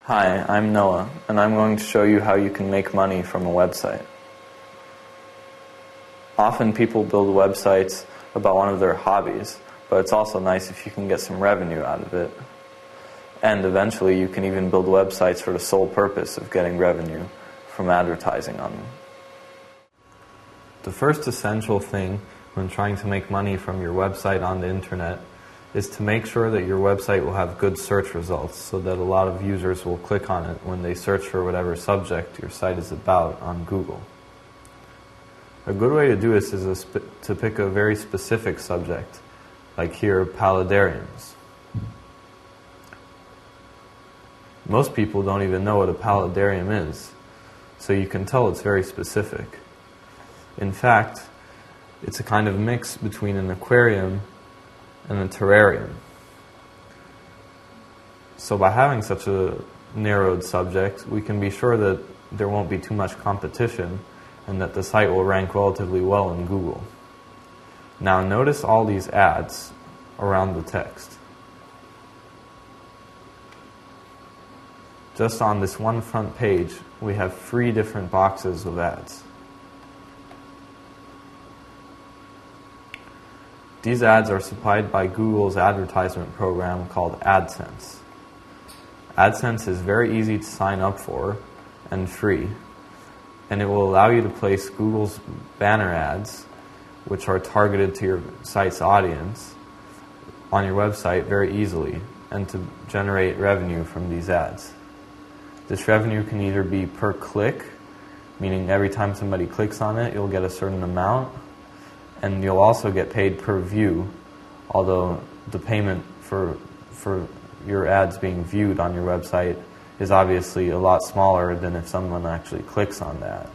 Hi, I'm Noah, and I'm going to show you how you can make money from a website. Often people build websites about one of their hobbies, but it's also nice if you can get some revenue out of it. And eventually you can even build websites for the sole purpose of getting revenue from advertising on them. The first essential thing when trying to make money from your website on the internet is to make sure that your website will have good search results so that a lot of users will click on it when they search for whatever subject your site is about on Google. A good way to do this is to pick a very specific subject, like here, paludariums. Most people don't even know what a paludarium is, so you can tell it's very specific. In fact, it's a kind of mix between an aquarium and a terrarium. So by having such a narrowed subject, we can be sure that there won't be too much competition and that the site will rank relatively well in Google. Now notice all these ads around the text. Just on this one front page, we have 3 different boxes of ads. These ads are supplied by Google's advertisement program called AdSense. AdSense is very easy to sign up for and free, and it will allow you to place Google's banner ads, which are targeted to your site's audience, on your website very easily, and to generate revenue from these ads. This revenue can either be per click, meaning every time somebody clicks on it, you'll get a certain amount, and you'll also get paid per view, although the payment for your ads being viewed on your website is obviously a lot smaller than if someone actually clicks on that.